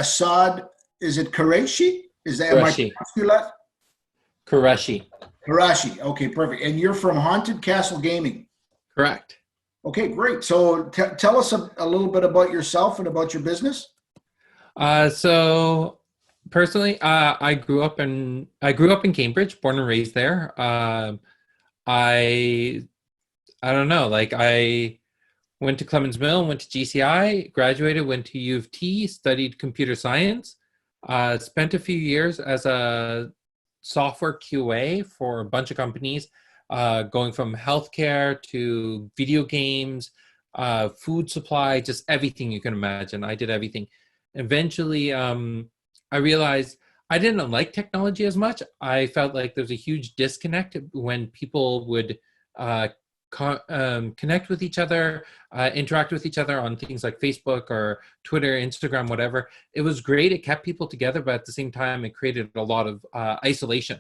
Assad, is it Quraishi? Is that, am I Quraishi. pronouncing that? Quraishi. Quraishi. Okay, perfect. And you're from Haunted Castle Gaming. Correct. Okay, great. So tell us a little bit about yourself and about your business. So personally, I grew up in Cambridge, born and raised there. I I don't know, like I went to Clemens Mill, went to GCI, graduated, went to U of T, studied computer science, spent a few years as a software QA for a bunch of companies, going from healthcare to video games, food supply, just everything you can imagine. I did everything. Eventually, I realized I didn't like technology as much. I felt like there was a huge disconnect when people would uh, connect with each other, interact with each other on things like Facebook or Twitter, Instagram, whatever. It was great. It kept people together, but at the same time, it created a lot of isolation.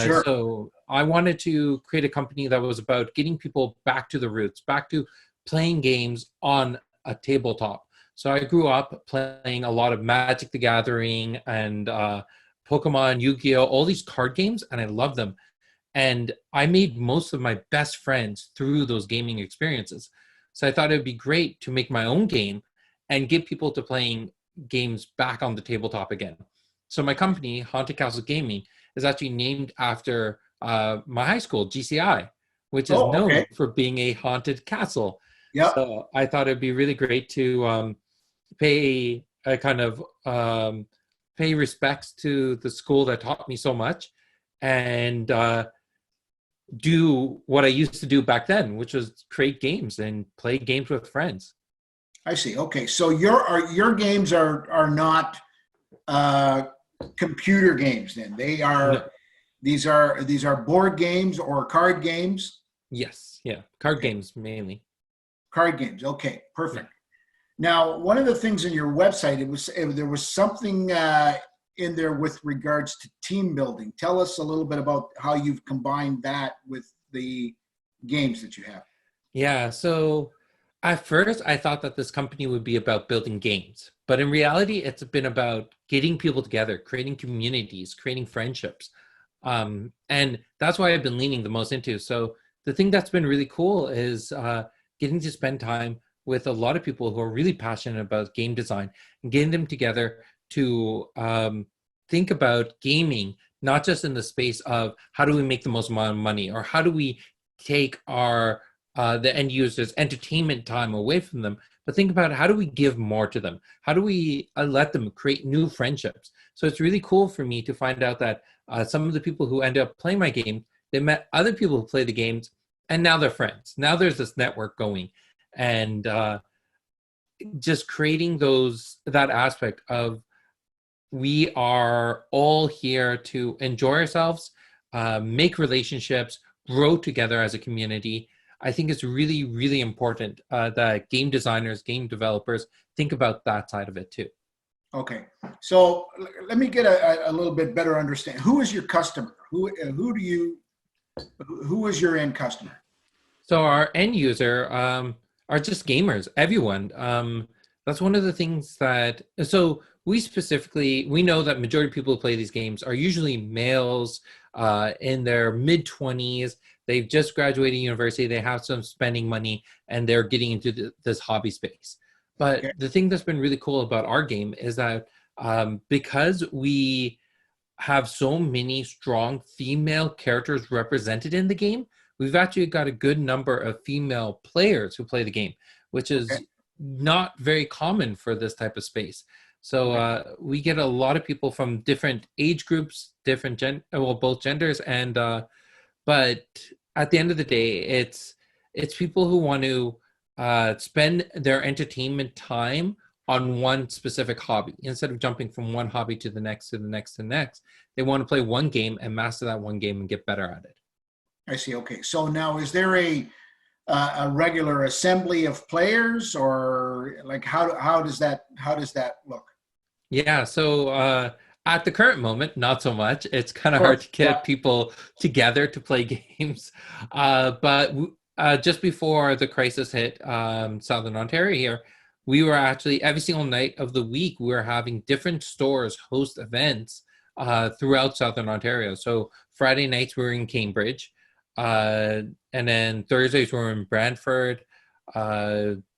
Sure. So I wanted to create a company that was about getting people back to the roots, back to playing games on a tabletop. So I grew up playing a lot of Magic the Gathering and Pokemon, Yu-Gi-Oh, all these card games, and I love them. And I made most of my best friends through those gaming experiences. So I thought it would be great to make my own game and get people to playing games back on the tabletop again. So my company, Haunted Castle Gaming, is actually named after my high school, GCI, which is Oh, known okay. for being a haunted castle. Yep. So I thought it'd be really great to pay a kind of pay respects to the school that taught me so much and do what I used to do back then, which was create games and play games with friends. I see. Okay. So your games are not uh, computer games then. They No, are these are board games or card games. yes, yeah, card Okay. games mainly. Card games. Okay. Yeah. Perfect. Now, one of the things in your website, there was something in there with regards to team building. Tell us a little bit about how you've combined that with the games that you have. Yeah, so at first I thought that this company would be about building games, but in reality, it's been about getting people together, creating communities, creating friendships. And that's why I've been leaning the most into. So the thing that's been really cool is getting to spend time with a lot of people who are really passionate about game design and getting them together to think about gaming, not just in the space of how do we make the most amount of money or how do we take our the end users entertainment time away from them, but think about how do we give more to them, how do we let them create new friendships. So it's really cool for me to find out that some of the people who end up playing my game, they met other people who play the games and now they're friends. Now there's this network going, and just creating that aspect of we are all here to enjoy ourselves, make relationships, grow together as a community. I think it's really, really important that game designers, game developers think about that side of it too. Okay. So let me get a little bit better understand. Who is your customer? Who is your end customer? So our end user are just gamers, everyone. That's one of the things that, so we know that majority of people who play these games are usually males in their mid 20s. They've just graduated university, they have some spending money, and they're getting into this hobby space. But Okay. the thing that's been really cool about our game is that because we have so many strong female characters represented in the game, we've actually got a good number of female players who play the game, which Okay. is not very common for this type of space. So Okay. we get a lot of people from different age groups, well, both genders, and but at the end of the day, it's people who want to spend their entertainment time on one specific hobby instead of jumping from one hobby to the next to the next to the next. They want to play one game and master that one game and get better at it. I see. Okay. So now, is there a regular assembly of players, or like how does that look? Yeah, so at the current moment, not so much. It's kind Of of hard course. to Yeah. get people together to play games. But just before the crisis hit Southern Ontario here, we were actually every single night of the week we were having different stores host events throughout Southern Ontario. So Friday nights we were in Cambridge, and then Thursdays we were in Brantford,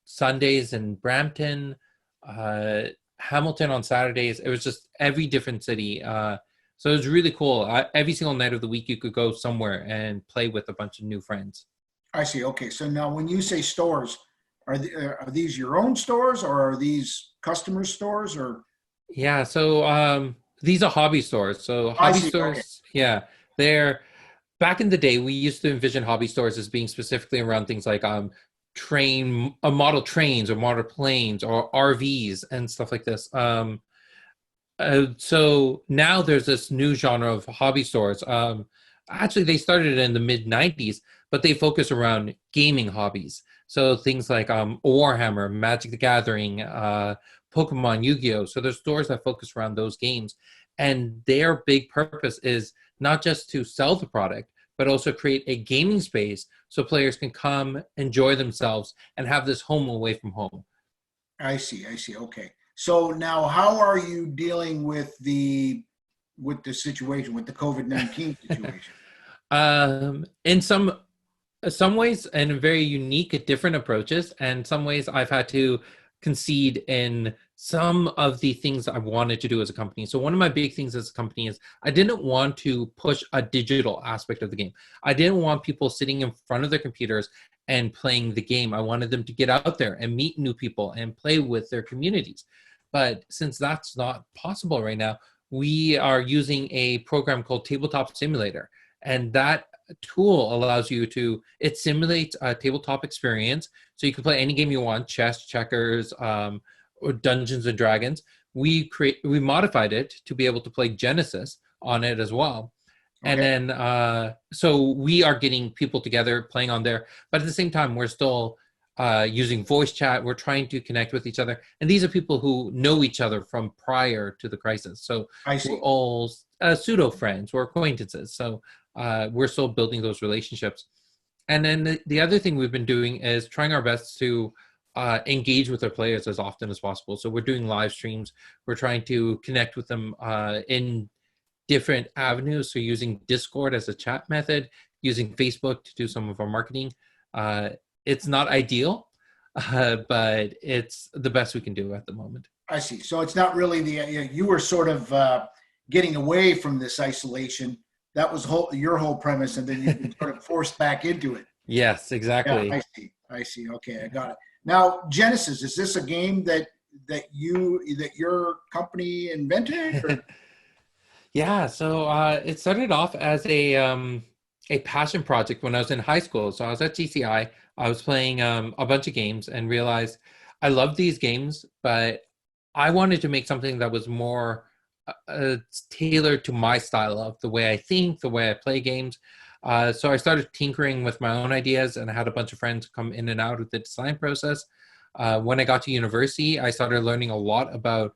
Sundays in Brampton, uh, Hamilton on Saturdays. It was just every different city. So it was really cool. Every single night of the week, you could go somewhere and play with a bunch of new friends. I see. Okay. So now when you say stores, are these your own stores or are these customer stores or? Yeah, so these are hobby stores. So I hobby see. Okay. stores, yeah, they're back in the day. We used to envision hobby stores as being specifically around things like model trains or model planes or RVs and stuff like this. So now there's this new genre of hobby stores. Actually, they started in the mid '90s, but they focus around gaming hobbies. So things like Warhammer, Magic the Gathering, Pokemon, Yu-Gi-Oh. So there's stores that focus around those games, and their big purpose is not just to sell the product, but also create a gaming space so players can come, enjoy themselves, and have this home away from home. I see. I see. Okay. So now how are you dealing with the situation, with the COVID-19 situation? In some ways and very unique different approaches, and some ways I've had to concede in some of the things I wanted to do as a company. So one of my big things as a company is I didn't want to push a digital aspect of the game. I didn't want people sitting in front of their computers and playing the game. I wanted them to get out there and meet new people and play with their communities. But since that's not possible right now, we are using a program called Tabletop Simulator. And that tool allows you to, it simulates a tabletop experience. So you can play any game you want, chess, checkers, or Dungeons and Dragons. We modified it to be able to play Genesis on it as well. And Okay. then, so we are getting people together playing on there, but at the same time, we're still using voice chat. We're trying to connect with each other. And these are people who know each other from prior to the crisis. So I we're see. all pseudo friends, we're acquaintances. So we're still building those relationships. And then the other thing we've been doing is trying our best to engage with our players as often as possible. So we're doing live streams. We're trying to connect with them in different avenues. So using Discord as a chat method, using Facebook to do some of our marketing. It's not ideal, but it's the best we can do at the moment. I see. So it's not really you were sort of getting away from this isolation. That was your whole premise, and then you've been sort of forced back into it. Yes, Yeah, exactly. I see. I see. Okay, I got it. Now, Genesis, is this a game that your company invented? Or? Yeah, so it started off as a passion project when I was in high school. So I was at GCI. I was playing a bunch of games and realized I loved these games, but I wanted to make something that was more tailored to my style of the way I think, the way I play games. So I started tinkering with my own ideas, and I had a bunch of friends come in and out of the design process. When I got to university, I started learning a lot about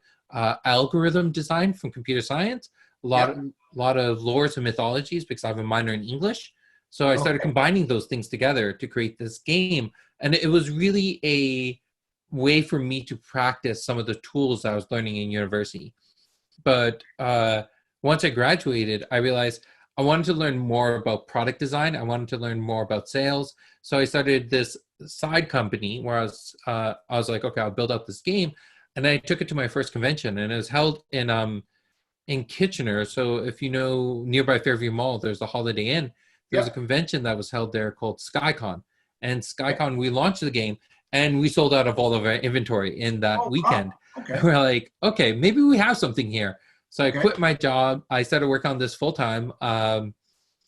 algorithm design from computer science, a lot, Yep. a lot of lores and mythologies because I have a minor in English. So I started Okay. combining those things together to create this game. And it was really a way for me to practice some of the tools I was learning in university. But once I graduated, I realized I wanted to learn more about product design. I wanted to learn more about sales. So I started this side company where I was like, okay, I'll build out this game. And I took it to my first convention, and it was held in Kitchener. So if you know nearby Fairview Mall, there's the Holiday Inn. There was a Yep. convention that was held there called SkyCon. And Okay. SkyCon, we launched the game and we sold out of all of our inventory in that Oh, wow. weekend. And Okay. we're like, okay, maybe we have something here. So I Okay. quit my job. I started working on this full time.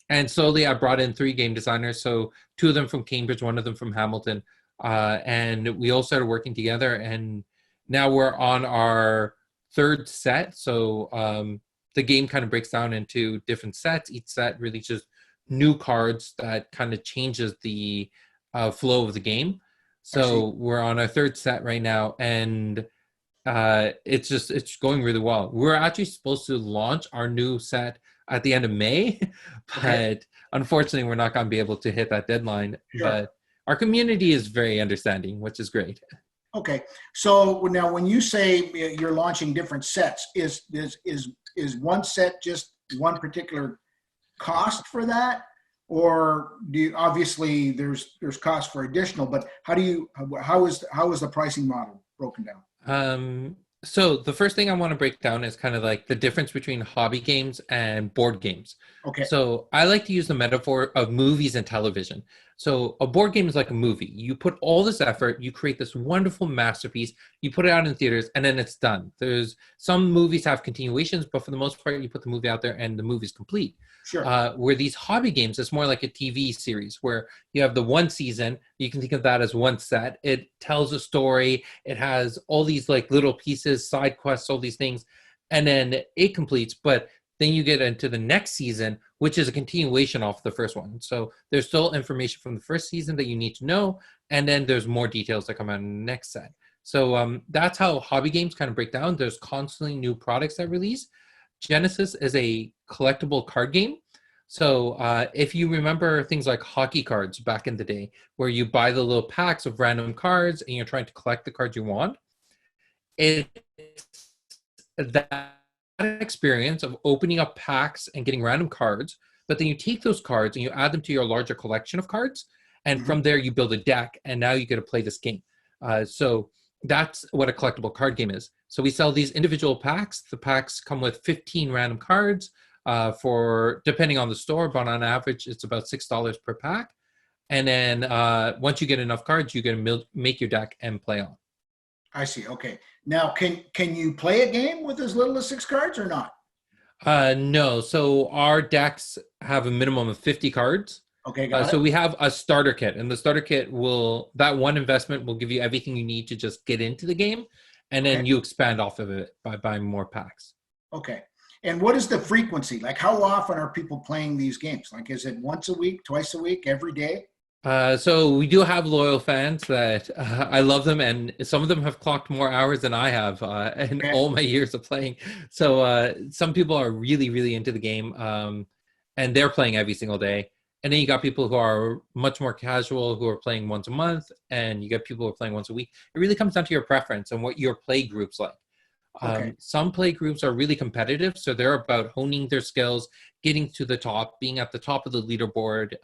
And slowly I brought in 3 game designers. So 2 of them from Cambridge, 1 of them from Hamilton. And we all started working together. And now we're on our 3rd set. So the game kind of breaks down into different sets. Each set releases new cards that kind of changes the flow of the game. I see. So we're on our 3rd set right now, and it's going really well. We're actually supposed to launch our new set at the end of May, Okay. but unfortunately, we're not going to be able to hit that deadline. Sure. But our community is very understanding, which is great. Okay. So now, when you say you're launching different sets, is one set just one particular cost for that, or do you, obviously there's cost for additional, but how is the pricing model broken down? So the first thing I want to break down is kind of like the difference between hobby games and board games. Okay. So I like to use the metaphor of movies and television. So a board game is like a movie. You put all this effort, you create this wonderful masterpiece, you put it out in theaters, and then it's done. There's some movies have continuations, but for the most part, you put the movie out there and the movie's complete. Sure. Where these hobby games, it's more like a TV series where you have the one season. You can think of that as one set. It tells a story. It has all these like little pieces, side quests, all these things, and then it completes. But then you get into the next season, which is a continuation off the first one. So there's still information from the first season that you need to know, and then there's more details that come out in the next set. So that's how hobby games kind of break down. There's constantly new products that release. Genesis is a collectible card game. So if you remember things like hockey cards back in the day, where you buy the little packs of random cards and you're trying to collect the cards you want, it's that experience of opening up packs and getting random cards, but then you take those cards and you add them to your larger collection of cards, and Mhm. from there you build a deck, and now you get to play this game. So that's what a collectible card game is. So we sell these individual packs. The packs come with 15 random cards for, depending on the store, but on average it's about $6 per pack. And then once you get enough cards, you get to make your deck and play on. I see. Okay. Now, can you play a game with as little as 6 cards or not? No, so our decks have a minimum of 50 cards. Okay, got So it. we have a starter kit, and the starter kit that one investment will give you everything you need to just get into the game, and Okay. then you expand off of it by buying more packs. Okay. And what is the frequency? Like, how often are people playing these games? Like, is it once a week, twice a week, every day? So we do have loyal fans that I love them, and some of them have clocked more hours than I have in Okay. all my years of playing. So some people are really, really into the game, and they're playing every single day. And then you got people who are much more casual, who are playing once a month, and you get people who are playing once a week. It really comes down to your preference and what your play group's like. Okay. Some play groups are really competitive, so they're about honing their skills, getting to the top, being at the top of the leaderboard.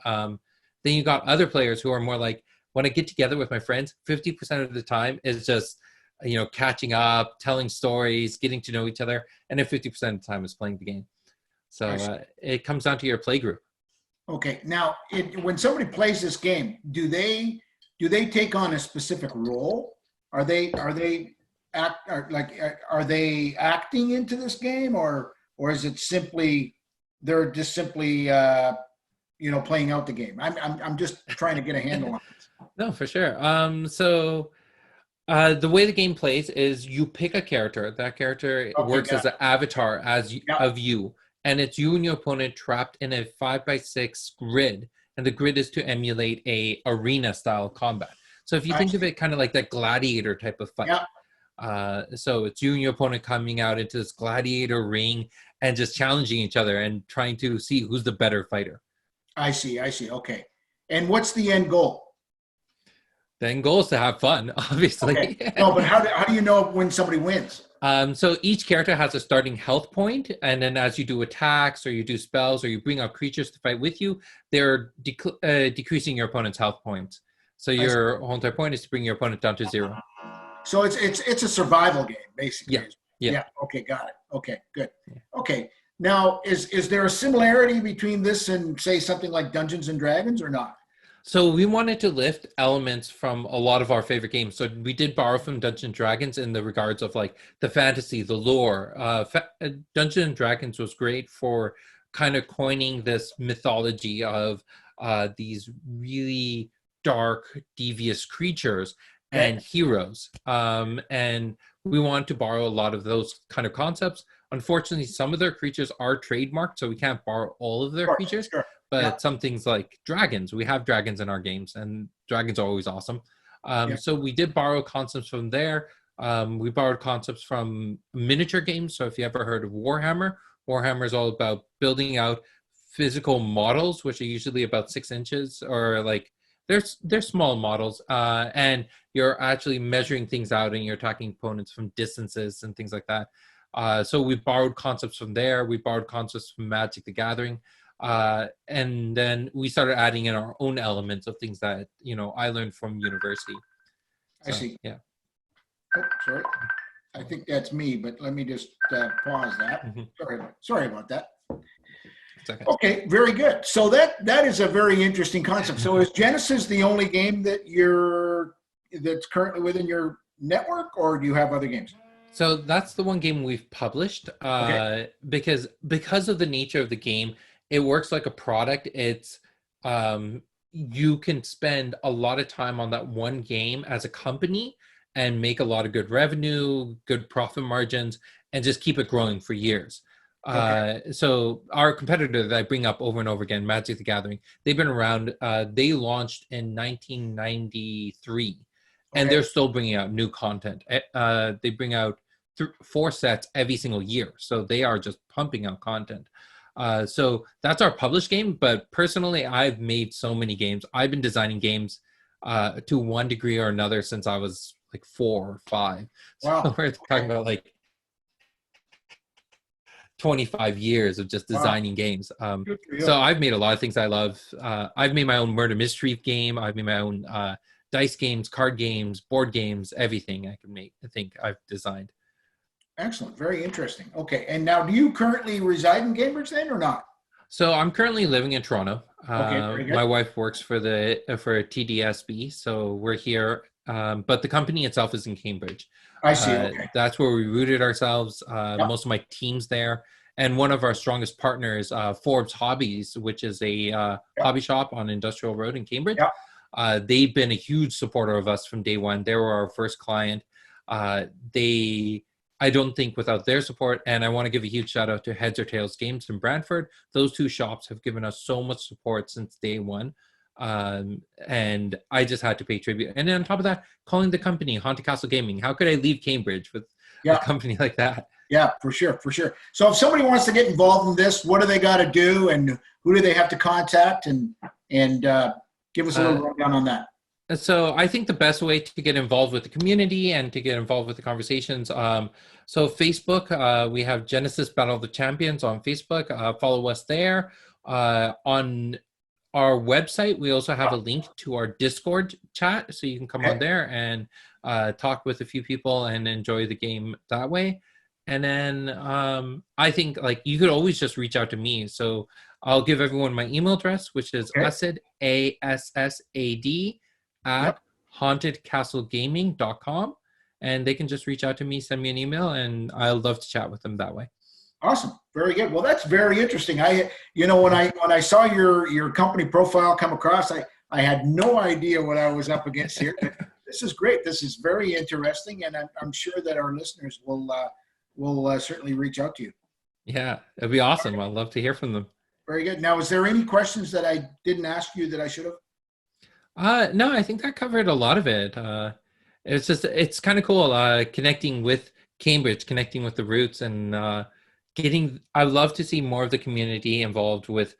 Then you got other players who are more like, when I get together with my friends, 50% of the time is just, catching up, telling stories, getting to know each other, and then 50% of the time is playing the game. I see. So it comes down to your play group. Okay. Now, when somebody plays this game, do they take on a specific role? Are they are they acting into this game, or is it simply they're just simply playing out the game? I'm just trying to get a handle on it. No, for sure. The way the game plays is you pick a character. That character Okay, works got as it. an avatar Yeah, of you, and it's you and your opponent trapped in a 5x6 grid, and the grid is to emulate a arena style combat. So if you I think of see. it kind of like that gladiator type of fight, Yeah, so it's you and your opponent coming out into this gladiator ring and just challenging each other and trying to see who's the better fighter. I see. I see. Okay. And what's the end goal? The end goal is to have fun, Okay. obviously. No, but how do you know when somebody wins? So each character has a starting health point, and then as you do attacks or you do spells or you bring out creatures to fight with you, they're decreasing your opponent's health points. So I see. your whole entire point is to bring your opponent down to zero. So it's a survival game, basically. Yeah, yeah. Yeah. Okay. Got it. Okay. Good. Yeah. Okay. Now, is there a similarity between this and, say, something like Dungeons and Dragons, or not? So we wanted to lift elements from a lot of our favorite games. So we did borrow from Dungeons and Dragons in the regards of like the fantasy, the lore. Dungeons and Dragons was great for kind of coining this mythology of these really dark, devious creatures Okay. and heroes. And we wanted to borrow a lot of those kind of concepts. Unfortunately, some of their creatures are trademarked, so we can't borrow all of Of their course. creatures. Sure. Yeah. But some things like dragons, we have dragons in our games, and dragons are always awesome. Yeah. So we did borrow concepts from there. We borrowed concepts from miniature games. So if you ever heard of Warhammer, Warhammer is all about building out physical models, which are usually about 6 inches, or like they're small models, and you're actually measuring things out, and you're attacking opponents from distances and things like that. So we borrowed concepts from there. We borrowed concepts from Magic the Gathering, and then we started adding in our own elements of things that I learned from university. I So, see. yeah. Oh, sorry. I think that's me, but let me just pause that. Sorry about that. It's okay. Okay, very good. So that is a very interesting concept. So is Genesis the only game that's currently within your network, or do you have other games? So that's the one game we've published, because of the nature of the game, it works like a product. It's you can spend a lot of time on that one game as a company and make a lot of good revenue, good profit margins, and just keep it growing for years. So our competitor that I bring up over and over again, Magic the Gathering, they've been around. They launched in 1993, and they're still bringing out new content. They bring out 4 sets every single year, so they are just pumping out content. So that's our published game. But personally, I've made so many games. I've been designing games to one degree or another since I was like 4 or 5. Wow. So we're talking about like 25 years of just designing games. So I've made a lot of things I love. I've made my own murder mystery game. I've made my own dice games, card games, board games, everything I can make. I think I've designed. Excellent. Very interesting. Okay. And now, do you currently reside in Cambridge then, or not? So I'm currently living in Toronto. Very good. My wife works for TDSB, so we're here. But the company itself is in Cambridge. I see. Okay. That's where we rooted ourselves. Most of my team's there. And one of our strongest partners, Forbes Hobbies, which is a hobby shop on Industrial Road in Cambridge. They've been a huge supporter of us from day one. They were our first client. I don't think without their support, and I want to give a huge shout out to Heads or Tails Games in Brantford. Those 2 shops have given us so much support since day one. And I just had to pay tribute. And then on top of that, calling the company Haunted Castle Gaming. How could I leave Cambridge with a company like that? Yeah, for sure. So if somebody wants to get involved in this, what do they got to do, and who do they have to contact, and give us a little rundown on that. So I think the best way to get involved with the community and to get involved with the conversations. So Facebook, we have Genesis Battle of the Champions on Facebook. Follow us there. On our website, we also have a link to our Discord chat, so you can come on there and talk with a few people and enjoy the game that way. And then I think you could always just reach out to me. So I'll give everyone my email address, which is Assad, ASSAD, at hauntedcastlegaming.com. And they can just reach out to me, send me an email, and I'll love to chat with them that way. Awesome. Very good. Well, that's very interesting. When I saw your company profile come across, I had no idea what I was up against here. But this is great. This is very interesting, and I'm sure that our listeners will certainly reach out to you. Yeah, it'd be awesome. I'd love to hear from them. Very good. Now, is there any questions that I didn't ask you that I should have? No, I think that covered a lot of it. It's kind of cool connecting with Cambridge, connecting with the roots, and I love to see more of the community involved with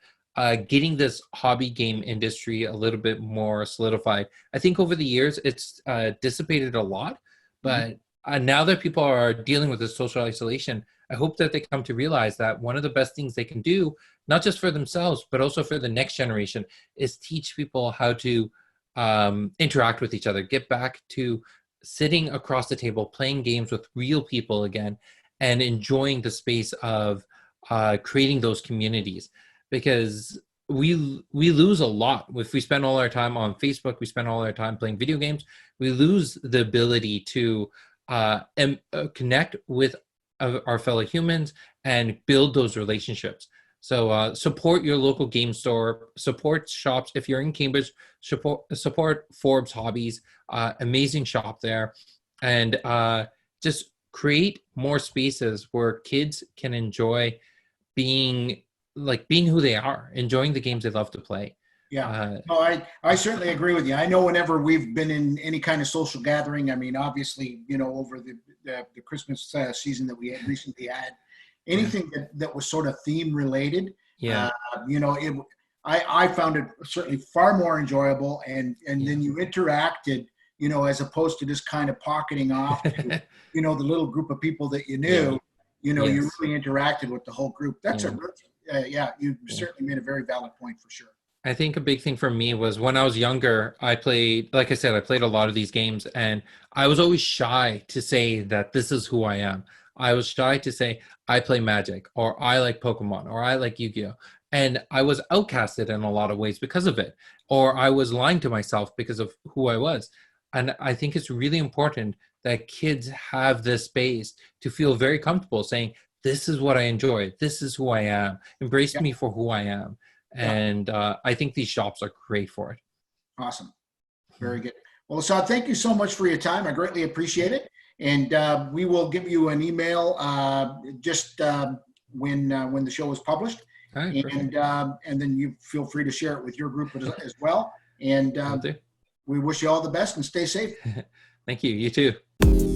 getting this hobby game industry a little bit more solidified. I think over the years it's dissipated a lot, but now that people are dealing with this social isolation, I hope that they come to realize that one of the best things they can do, not just for themselves, but also for the next generation, is teach people how to interact with each other, get back to sitting across the table, playing games with real people again, and enjoying the space of creating those communities. Because we lose a lot if we spend all our time on Facebook, we spend all our time playing video games, we lose the ability to connect with our fellow humans and build those relationships. So support your local game store, support shops. If you're in Cambridge, support Forbes Hobbies, amazing shop there. And just create more spaces where kids can enjoy being who they are, enjoying the games they love to play. Yeah, no, I certainly agree with you. I know whenever we've been in any kind of social gathering, I mean, obviously, over the Christmas season that we had recently had, anything that was sort of theme related, I found it certainly far more enjoyable, and Yeah. then you interacted, as opposed to just kind of pocketing off to, the little group of people that you Yeah. knew. You Yes. really interacted with the whole group. That's Yeah. yeah, you Yeah. certainly made a very valid point for sure. I think a big thing for me was when I was younger, I played, like I said, I played a lot of these games and I was always shy to say that this is who I am. I was shy to say I play Magic or I like Pokemon or I like Yu-Gi-Oh! And I was outcasted in a lot of ways because of it. Or I was lying to myself because of who I was. And I think it's really important that kids have this space to feel very comfortable saying, this is what I enjoy. This is who I am. Embrace Yeah, me for who I am. yeah, And I think these shops are great for it. awesome. Mhm. Very good. Well, Assad, thank you so much for your time. I greatly appreciate it. And we will give you an email just when the show is published, All right, perfect. and then you feel free to share it with your group as well. And Will do. we wish you all the best and stay safe. Thank you. You too.